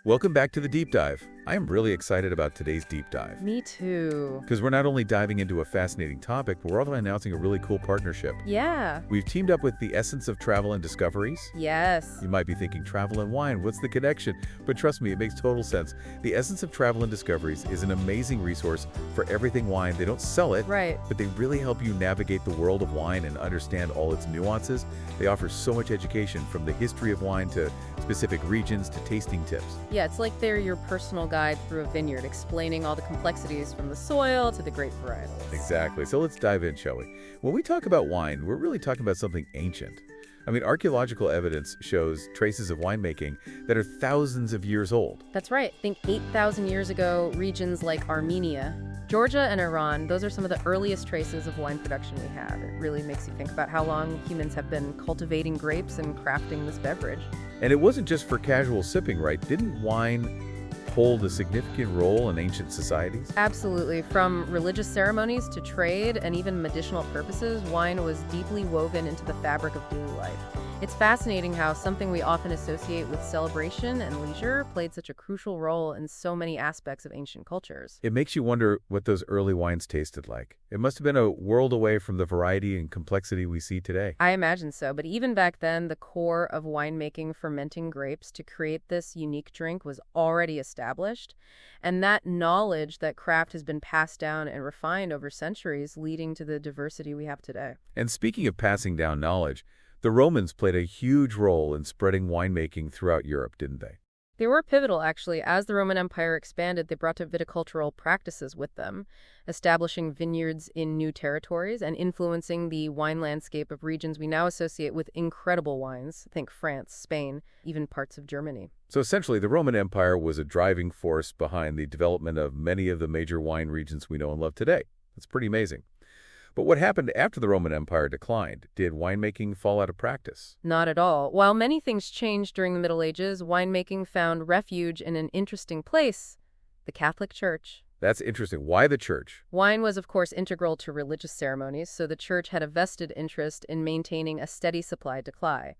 Welcome back to the Deep Dive. I am really excited about today's deep dive. Me too. Because we're not only diving into a fascinating topic, but we're also announcing a really cool partnership. Yeah. We've teamed up with the Essence of Travel and Discoveries. Yes. You might be thinking, travel and wine, what's the connection? But trust me, it makes total sense. The Essence of Travel and Discoveries is an amazing resource for everything wine. They don't sell it, Right. but they really help you navigate the world of wine and understand all its nuances. They offer so much education, from the history of wine to specific regions to tasting tips. Yeah, it's like they're your personal guide through a vineyard, explaining all the complexities from the soil to the grape varietals. Exactly. So let's dive in, shall we? When we talk about wine, we're really talking about something ancient. I mean, archaeological evidence shows traces of winemaking that are thousands of years old. That's right. Think 8,000 years ago, regions like Armenia, Georgia, and Iran, those are some of the earliest traces of wine production we have. It really makes you think about how long humans have been cultivating grapes and crafting this beverage. And it wasn't just for casual sipping, right? Didn't wine hold a significant role in ancient societies? Absolutely. From religious ceremonies to trade and even medicinal purposes, wine was deeply woven into the fabric of daily life. It's fascinating how something we often associate with celebration and leisure played such a crucial role in so many aspects of ancient cultures. It makes you wonder what those early wines tasted like. It must have been a world away from the variety and complexity we see today. I imagine so, but even back then, the core of winemaking, fermenting grapes to create this unique drink, was already established. And that knowledge, that craft, has been passed down and refined over centuries, leading to the diversity we have today. And speaking of passing down knowledge, the Romans played a huge role in spreading winemaking throughout Europe, didn't they? They were pivotal, actually. As the Roman Empire expanded, they brought viticultural practices with them, establishing vineyards in new territories and influencing the wine landscape of regions we now associate with incredible wines. Think France, Spain, even parts of Germany. So essentially, the Roman Empire was a driving force behind the development of many of the major wine regions we know and love today. That's pretty amazing. But what happened after the Roman Empire declined? Did winemaking fall out of practice? Not at all. While many things changed during the Middle Ages, winemaking found refuge in an interesting place: the Catholic Church. That's interesting. Why the church? Wine was, of course, integral to religious ceremonies, so the church had a vested interest in maintaining a steady supply to supply.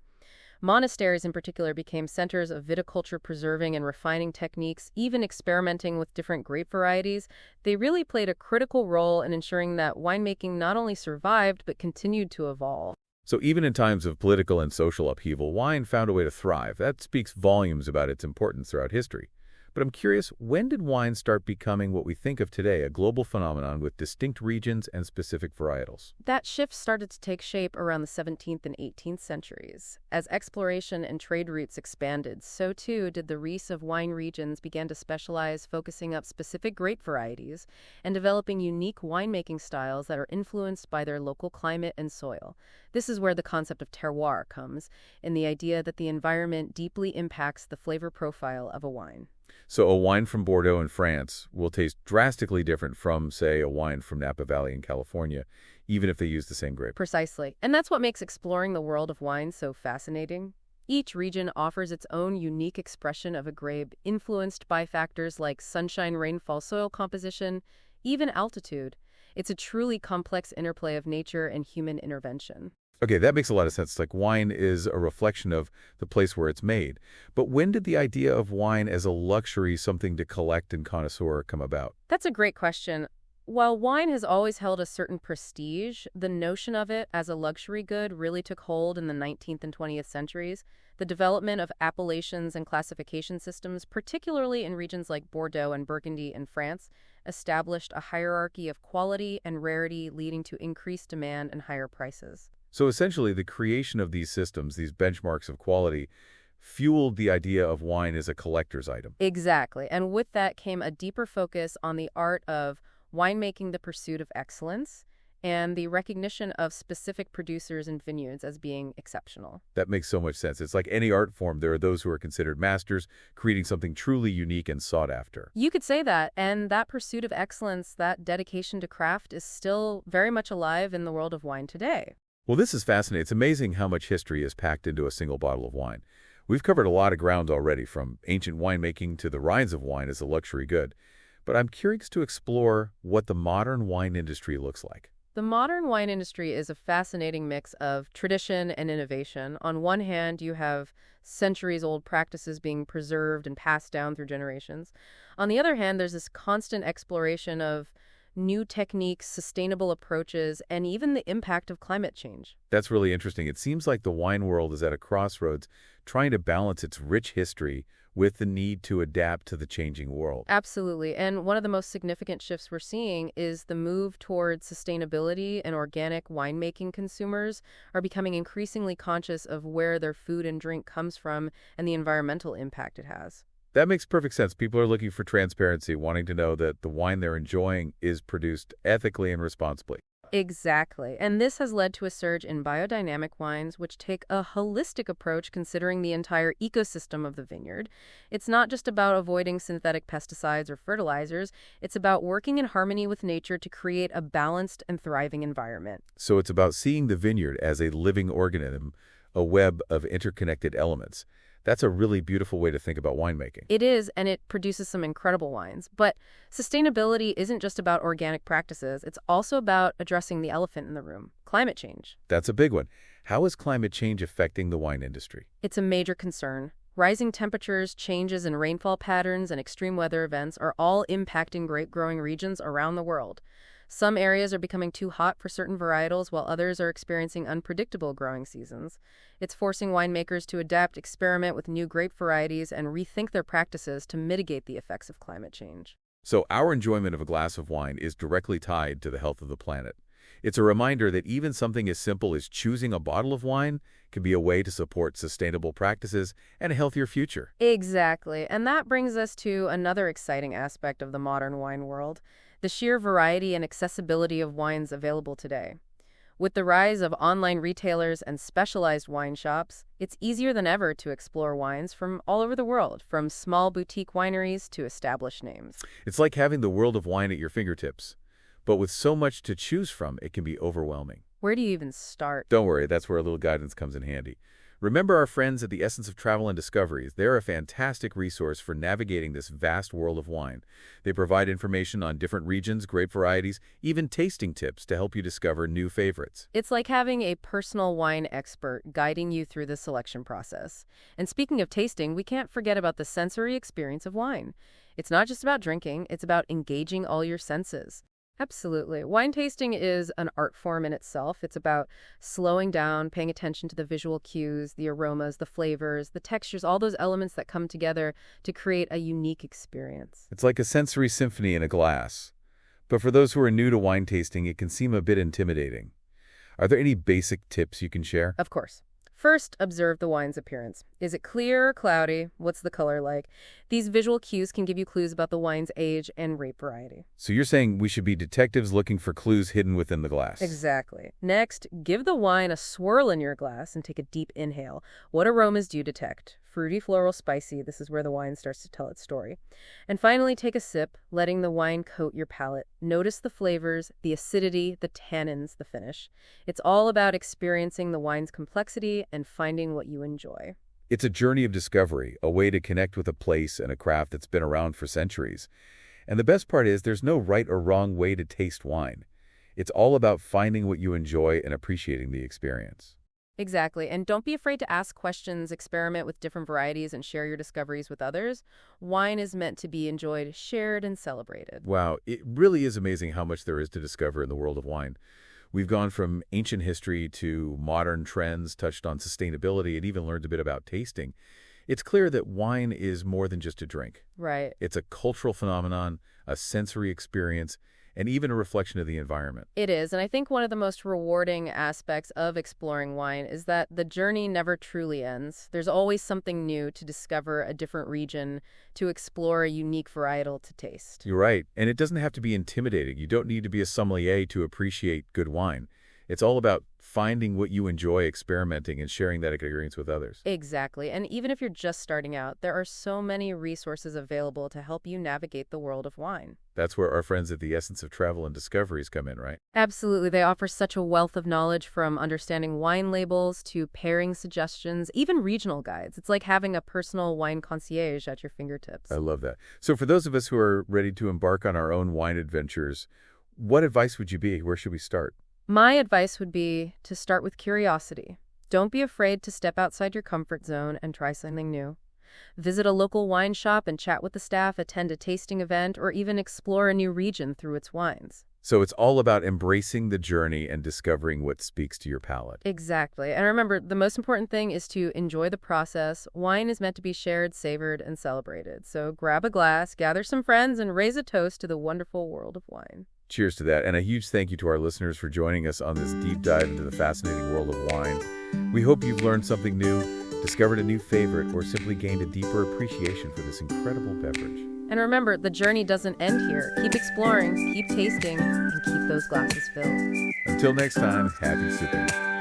Monasteries in particular became centers of viticulture preserving and refining techniques, even experimenting with different grape varieties. They really played a critical role in ensuring that winemaking not only survived but continued to evolve. So even in times of political and social upheaval, wine found a way to thrive. That speaks volumes about its importance throughout history. But I'm curious, when did wine start becoming what we think of today, a global phenomenon with distinct regions and specific varietals? That shift started to take shape around the 17th and 18th centuries. As exploration and trade routes expanded, so too did the reach of wine regions begin to specialize, focusing up specific grape varieties and developing unique winemaking styles that are influenced by their local climate and soil. This is where the concept of terroir comes, in the idea that the environment deeply impacts the flavor profile of a wine. So a wine from Bordeaux in France will taste drastically different from, say, a wine from Napa Valley in California, even if they use the same grape. Precisely. And that's what makes exploring the world of wine so fascinating. Each region offers its own unique expression of a grape, influenced by factors like sunshine, rainfall, soil composition, even altitude. It's a truly complex interplay of nature and human intervention. Okay, that makes a lot of sense. Like, wine is a reflection of the place where it's made. But when did the idea of wine as a luxury, something to collect and connoisseur, come about? That's a great question. While wine has always held a certain prestige, the notion of it as a luxury good really took hold in the 19th and 20th centuries. The development of appellations and classification systems, particularly in regions like Bordeaux and Burgundy in France, established a hierarchy of quality and rarity, leading to increased demand and higher prices. So essentially, the creation of these systems, these benchmarks of quality, fueled the idea of wine as a collector's item. Exactly. And with that came a deeper focus on the art of winemaking, the pursuit of excellence, and the recognition of specific producers and vineyards as being exceptional. That makes so much sense. It's like any art form. There are those who are considered masters, creating something truly unique and sought after. You could say that, and that pursuit of excellence, that dedication to craft, is still very much alive in the world of wine today. Well, this is fascinating. It's amazing how much history is packed into a single bottle of wine. We've covered a lot of ground already, from ancient winemaking to the rise of wine as a luxury good. But I'm curious to explore what the modern wine industry looks like. The modern wine industry is a fascinating mix of tradition and innovation. On one hand, you have centuries-old practices being preserved and passed down through generations. On the other hand, there's this constant exploration of new techniques, sustainable approaches, and even the impact of climate change. That's really interesting. It seems like the wine world is at a crossroads, trying to balance its rich history with the need to adapt to the changing world. Absolutely. And one of the most significant shifts we're seeing is the move towards sustainability, and organic winemaking consumers are becoming increasingly conscious of where their food and drink comes from and the environmental impact it has. That makes perfect sense. People are looking for transparency, wanting to know that the wine they're enjoying is produced ethically and responsibly. Exactly. And this has led to a surge in biodynamic wines, which take a holistic approach considering the entire ecosystem of the vineyard. It's not just about avoiding synthetic pesticides or fertilizers, it's about working in harmony with nature to create a balanced and thriving environment. So it's about seeing the vineyard as a living organism, a web of interconnected elements. That's a really beautiful way to think about winemaking. It is, and it produces some incredible wines. But sustainability isn't just about organic practices, it's also about addressing the elephant in the room, climate change. That's a big one. How is climate change affecting the wine industry? It's a major concern. Rising temperatures, changes in rainfall patterns, and extreme weather events are all impacting grape-growing regions around the world. Some areas are becoming too hot for certain varietals, while others are experiencing unpredictable growing seasons. It's forcing winemakers to adapt, experiment with new grape varieties, and rethink their practices to mitigate the effects of climate change. So our enjoyment of a glass of wine is directly tied to the health of the planet. It's a reminder that even something as simple as choosing a bottle of wine can be a way to support sustainable practices and a healthier future. Exactly. And that brings us to another exciting aspect of the modern wine world: the sheer variety and accessibility of wines available today. With the rise of online retailers and specialized wine shops, it's easier than ever to explore wines from all over the world, from small boutique wineries to established names. It's like having the world of wine at your fingertips. But with so much to choose from, it can be overwhelming. Where do you even start? Don't worry, that's where a little guidance comes in handy. Remember our friends at the Essence of Travel and Discoveries. They're a fantastic resource for navigating this vast world of wine. They provide information on different regions, grape varieties, even tasting tips to help you discover new favorites. It's like having a personal wine expert guiding you through the selection process. And speaking of tasting, we can't forget about the sensory experience of wine. It's not just about drinking, it's about engaging all your senses. Absolutely. Wine tasting is an art form in itself. It's about slowing down, paying attention to the visual cues, the aromas, the flavors, the textures, all those elements that come together to create a unique experience. It's like a sensory symphony in a glass. But for those who are new to wine tasting, it can seem a bit intimidating. Are there any basic tips you can share? Of course. First, observe the wine's appearance. Is it clear or cloudy? What's the color like? These visual cues can give you clues about the wine's age and grape variety. So you're saying we should be detectives looking for clues hidden within the glass. Exactly. Next, give the wine a swirl in your glass and take a deep inhale. What aromas do you detect? Fruity, floral, spicy. This is where the wine starts to tell its story. And finally, take a sip, letting the wine coat your palate. Notice the flavors, the acidity, the tannins, the finish. It's all about experiencing the wine's complexity and finding what you enjoy. It's a journey of discovery, a way to connect with a place and a craft that's been around for centuries. And the best part is there's no right or wrong way to taste wine. It's all about finding what you enjoy and appreciating the experience. Exactly. And don't be afraid to ask questions, experiment with different varieties, and share your discoveries with others. Wine is meant to be enjoyed, shared, and celebrated. Wow, it really is amazing how much there is to discover in the world of wine. We've gone from ancient history to modern trends, touched on sustainability, and even learned a bit about tasting. It's clear that wine is more than just a drink. Right. It's a cultural phenomenon, a sensory experience, and even a reflection of the environment. It is, and I think one of the most rewarding aspects of exploring wine is that the journey never truly ends. There's always something new to discover, a different region, to explore a unique varietal to taste. You're right, and it doesn't have to be intimidating. You don't need to be a sommelier to appreciate good wine. It's all about finding what you enjoy, experimenting, and sharing that experience with others. Exactly, and even if you're just starting out, there are so many resources available to help you navigate the world of wine. That's where our friends at the Essence of Travel and Discoveries come in, right? Absolutely. They offer such a wealth of knowledge, from understanding wine labels to pairing suggestions, even regional guides. It's like having a personal wine concierge at your fingertips. I love that. So for those of us who are ready to embark on our own wine adventures, what advice would you be? Where should we start? My advice would be to start with curiosity. Don't be afraid to step outside your comfort zone and try something new. Visit a local wine shop and chat with the staff, attend a tasting event, or even explore a new region through its wines. So it's all about embracing the journey and discovering what speaks to your palate. Exactly. And remember, the most important thing is to enjoy the process. Wine is meant to be shared, savored, and celebrated. So grab a glass, gather some friends, and raise a toast to the wonderful world of wine. Cheers to that, and a huge thank you to our listeners for joining us on this deep dive into the fascinating world of wine. We hope you've learned something new, discovered a new favorite, or simply gained a deeper appreciation for this incredible beverage. And remember, the journey doesn't end here. Keep exploring, keep tasting, and keep those glasses filled. Until next time, happy sipping.